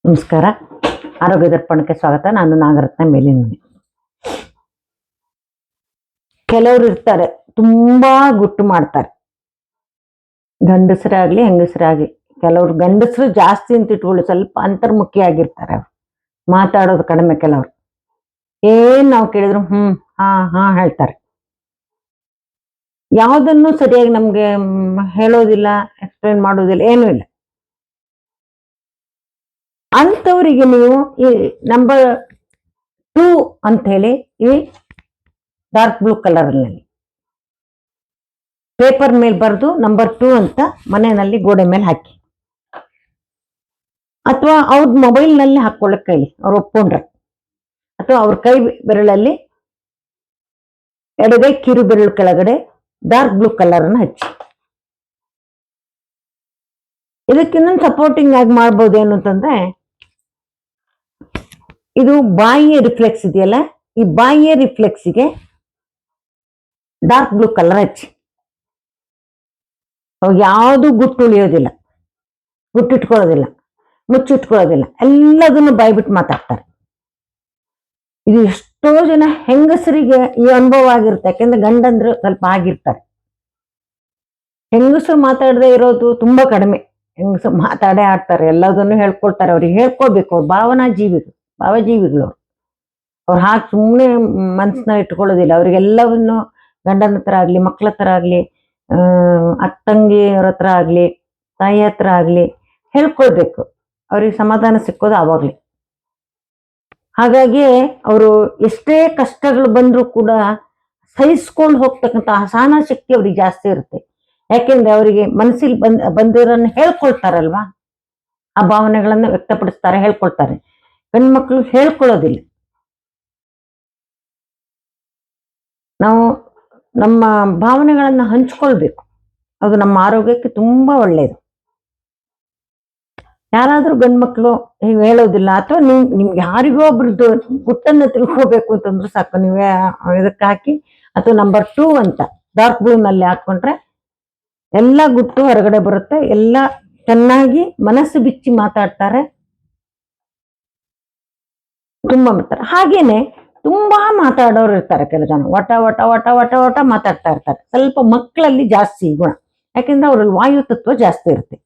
ನಮಸ್ಕಾರ. ಆರೋಗ್ಯ ದರ್ಪಣಕ್ಕೆ ಸ್ವಾಗತ. ನಾನು ನಾಗರತ್ನ ಮೇಲಿನಮನೆ. ಕೆಲವರು ಇರ್ತಾರೆ, ತುಂಬಾ ಗುಟ್ಟು ಮಾಡ್ತಾರೆ, ಗಂಡಸರಾಗ್ಲಿ ಹೆಂಗಸರಾಗ್ಲಿ. ಕೆಲವ್ರು ಗಂಡಸರು ಜಾಸ್ತಿ ಅಂತ ಇಟ್ಕೊಳ್ಳಿ, ಸ್ವಲ್ಪ ಅಂತರ್ಮುಖಿ ಆಗಿರ್ತಾರೆ. ಅವ್ರು ಮಾತಾಡೋದು ಕಡಿಮೆ. ಕೆಲವ್ರು ಏನ್ ನಾವು ಕೇಳಿದ್ರು ಹಾ ಹಾ ಹೇಳ್ತಾರೆ. ಯಾವುದನ್ನು ಸರಿಯಾಗಿ ನಮ್ಗೆ ಹೇಳೋದಿಲ್ಲ, ಎಕ್ಸ್ಪ್ಲೇನ್ ಮಾಡೋದಿಲ್ಲ, ಏನೂ ಇಲ್ಲ. ಅಂಥವರಿಗೆ ನೀವು ಈ ನಂಬರ್ 2 ಅಂತ ಹೇಳಿ ಈ ಡಾರ್ಕ್ ಬ್ಲೂ ಕಲರ್ನಲ್ಲಿ ಪೇಪರ್ ಮೇಲೆ ಬರೆದು ನಂಬರ್ 2 ಅಂತ ಮನೆಯಲ್ಲಿ ಗೋಡೆ ಮೇಲೆ ಹಾಕಿ, ಅಥವಾ ಅವ್ರ ಮೊಬೈಲ್ನಲ್ಲಿ ಹಾಕೊಳ್ಳಕ್ ಹೇಳಿ, ಅವ್ರು ಒಪ್ಕೊಂಡ್ರೆ. ಅಥವಾ ಅವ್ರ ಕೈ ಬೆರಳಲ್ಲಿ ಎಡಗೈ ಕಿರು ಬೆರಳು ಕೆಳಗಡೆ ಡಾರ್ಕ್ ಬ್ಲೂ ಕಲರ್ ಅನ್ನು ಹಚ್ಚಿ. ಇದಕ್ಕಿನ್ನೊಂದು ಸಪೋರ್ಟಿಂಗ್ ಆಗಿ ಮಾಡ್ಬೋದು ಏನು ಅಂತಂದ್ರೆ, ಇದು ಬಾಯಿಯ ರಿಫ್ಲೆಕ್ಸ್ ಇದೆಯಲ್ಲ, ಈ ಬಾಯಿಯ ರಿಫ್ಲೆಕ್ಸಿಗೆ ಡಾರ್ಕ್ ಬ್ಲೂ ಕಲರ್ ಹಚ್ಚಿ. ಯಾವುದು ಗುಟ್ಟು ಉಳಿಯೋದಿಲ್ಲ, ಗುಟ್ಟಿಟ್ಕೊಳ್ಳೋದಿಲ್ಲ, ಮುಚ್ಚಿಟ್ಕೊಳ್ಳೋದಿಲ್ಲ, ಎಲ್ಲದನ್ನು ಬಾಯ್ಬಿಟ್ಟು ಮಾತಾಡ್ತಾರೆ. ಇದು ಎಷ್ಟೋ ಜನ ಹೆಂಗಸರಿಗೆ ಈ ಅನುಭವ ಆಗಿರುತ್ತೆ. ಯಾಕೆಂದ್ರೆ ಗಂಡಂದ್ರು ಸ್ವಲ್ಪ ಆಗಿರ್ತಾರೆ. ಹೆಂಗಸರು ಮಾತಾಡದೆ ಇರೋದು ತುಂಬಾ ಕಡಿಮೆ. ಹೆಂಗಸರು ಮಾತಾಡೇ ಆಡ್ತಾರೆ, ಎಲ್ಲದನ್ನು ಹೇಳ್ಕೊಳ್ತಾರೆ. ಅವ್ರಿಗೆ ಹೇಳ್ಕೊಳ್ಬೇಕು. ಅವ್ರು ಭಾವಜೀವಿಗಳು. ಅವ್ರು ಹಾಕಿ ಸುಮ್ಮನೆ ಮನ್ಸನ್ನ ಇಟ್ಕೊಳ್ಳೋದಿಲ್ಲ. ಅವ್ರಿಗೆಲ್ಲವನ್ನು ಗಂಡನ ಹತ್ರ ಆಗ್ಲಿ, ಮಕ್ಳ ಹತ್ರ ಆಗ್ಲಿ, ಅಕ್ಕಂಗಿಯವ್ರ ಹತ್ರ ಆಗ್ಲಿ, ತಾಯಿ ಹತ್ರ ಆಗ್ಲಿ ಹೇಳ್ಕೊಳ್ಬೇಕು. ಅವ್ರಿಗೆ ಸಮಾಧಾನ ಸಿಕ್ಕೋದು ಆವಾಗ್ಲಿ. ಹಾಗಾಗಿ ಅವರು ಎಷ್ಟೇ ಕಷ್ಟಗಳು ಬಂದ್ರು ಕೂಡ ಸಹಿಸ್ಕೊಂಡು ಹೋಗ್ತಕ್ಕಂಥ ಸಹನ ಶಕ್ತಿ ಅವ್ರಿಗೆ ಜಾಸ್ತಿ ಇರುತ್ತೆ. ಯಾಕೆಂದ್ರೆ ಅವರಿಗೆ ಮನಸ್ಸಿಗೆ ಬಂದಿರೋನ್ನ ಹೇಳ್ಕೊಳ್ತಾರಲ್ವಾ, ಆ ಭಾವನೆಗಳನ್ನ ವ್ಯಕ್ತಪಡಿಸ್ತಾರೆ, ಹೇಳ್ಕೊಳ್ತಾರೆ. ಹೆಣ್ಮಕ್ಳು ಹೇಳ್ಕೊಳ್ಳೋದಿಲ್ಲ. ನಾವು ನಮ್ಮ ಭಾವನೆಗಳನ್ನ ಹಂಚ್ಕೊಳ್ಬೇಕು. ಅದು ನಮ್ಮ ಆರೋಗ್ಯಕ್ಕೆ ತುಂಬಾ ಒಳ್ಳೆಯದು. ಯಾರಾದ್ರೂ ಗಂಡ್ಮಕ್ಳು ನೀವು ಹೇಳೋದಿಲ್ಲ, ಅಥವಾ ನಿಮ್ಗೆ ಯಾರಿಗೋ ಒಬ್ರದ್ದು ಗುಟ್ಟನ್ನ ತಿಳ್ಕೋಬೇಕು ಅಂತಂದ್ರು ಸಾಕು, ನೀವೇ ಇದಕ್ಕೆ ಹಾಕಿ, ಅಥವಾ ನಂಬರ್ 2 ಅಂತ ಡಾರ್ಕ್ ಬ್ಲೂ ನಲ್ಲಿ ಹಾಕೊಂಡ್ರೆ ಎಲ್ಲ ಗುಟ್ಟು ಹೊರಗಡೆ ಬರುತ್ತೆ. ಎಲ್ಲ ಚೆನ್ನಾಗಿ ಮನಸ್ಸು ಬಿಚ್ಚಿ ಮಾತಾಡ್ತಾರೆ, ತುಂಬಾ ಮಾಡ್ತಾರೆ. ಹಾಗೇನೆ ತುಂಬಾ ಮಾತಾಡೋರು ಇರ್ತಾರೆ. ಕೆಲವು ಜನ ವಟ ವಟ ವಟ ವಟ ವಟ ಮಾತಾಡ್ತಾ ಇರ್ತಾರೆ. ಸ್ವಲ್ಪ ಮಕ್ಕಳಲ್ಲಿ ಜಾಸ್ತಿ ಗುಣ. ಯಾಕೆಂದ್ರೆ ಅವ್ರಲ್ಲಿ ವಾಯು ತತ್ವ ಜಾಸ್ತಿ ಇರುತ್ತೆ.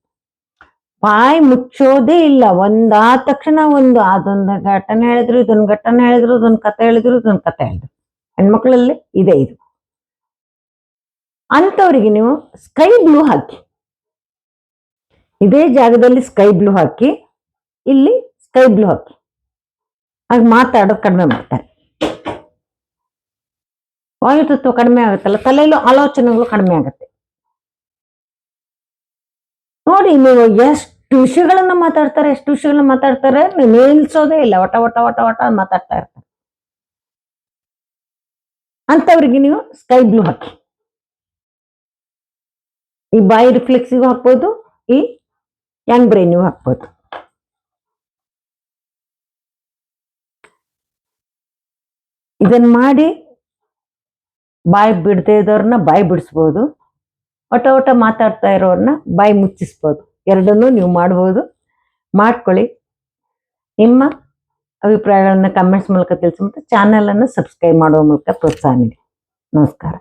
ಬಾಯಿ ಮುಚ್ಚೋದೇ ಇಲ್ಲ. ಒಂದಾದ ತಕ್ಷಣ ಒಂದು, ಅದೊಂದು ಘಟನೆ ಹೇಳಿದ್ರು, ಇದೊಂದು ಘಟನೆ ಹೇಳಿದ್ರು, ಇದೊಂದು ಕತೆ ಹೇಳಿದ್ರು, ಇದೊಂದು ಕತೆ ಹೇಳಿದ್ರು. ಹೆಣ್ಮಕ್ಳಲ್ಲಿ ಇದೆ ಇದು. ಅಂಥವ್ರಿಗೆ ನೀವು ಸ್ಕೈ ಬ್ಲೂ ಹಾಕಿ, ಇದೇ ಜಾಗದಲ್ಲಿ ಸ್ಕೈ ಬ್ಲೂ ಹಾಕಿ, ಇಲ್ಲಿ ಸ್ಕೈ ಬ್ಲೂ ಹಾಕಿ. ಆಗ ಮಾತಾಡೋದು ಕಡಿಮೆ ಮಾಡ್ತಾರೆ. ವಾಯುತತ್ವ ಕಡಿಮೆ ಆಗುತ್ತಲ್ಲ, ತಲೆಯಲ್ಲೂ ಆಲೋಚನೆಗಳು ಕಡಿಮೆ ಆಗುತ್ತೆ. ನೋಡಿ, ನೀವು ಎಷ್ಟು ವಿಷಯಗಳನ್ನ ಮಾತಾಡ್ತಾರೆ, ನಿಲ್ಸೋದೇ ಇಲ್ಲ. ವಟ ವಟ ವಟ ವಟ ಮಾತಾಡ್ತಾ ಇರ್ತಾರೆ. ಅಂತವ್ರಿಗೆ ನೀವು ಸ್ಕೈ ಬ್ಲೂ ಹಾಕಿ. ಈ ಬಾಯಿ ರಿಫ್ಲೆಕ್ಸಿಗೂ ಹಾಕ್ಬೋದು, ಈ ಯಂಗ್ ಬ್ರೈನಿಗೂ ಹಾಕ್ಬೋದು. ಇದನ್ನ ಮಾಡಿ ಬಾಯಿ ಬಿಡದೆ ಇದ್ದವ್ರನ್ನ ಬಾಯಿ ಬಿಡಿಸ್ಬೋದು, ಒಟ ಒಟ ಮಾತಾಡ್ತಾ ಇರೋರನ್ನ ಬಾಯಿ ಮುಚ್ಚಿಸ್ಬೋದು. ಎರಡನ್ನೂ ನೀವು ಮಾಡ್ಬೋದು. ಮಾಡ್ಕೊಳ್ಳಿ. ನಿಮ್ಮ ಅಭಿಪ್ರಾಯಗಳನ್ನ ಕಮೆಂಟ್ಸ್ ಮೂಲಕ ತಿಳಿಸಿ, ಮತ್ತು ಚಾನಲ್ ಅನ್ನು ಸಬ್ಸ್ಕ್ರೈಬ್ ಮಾಡುವ ಮೂಲಕ ಪ್ರೋತ್ಸಾಹ ನೀಡಿ. ನಮಸ್ಕಾರ.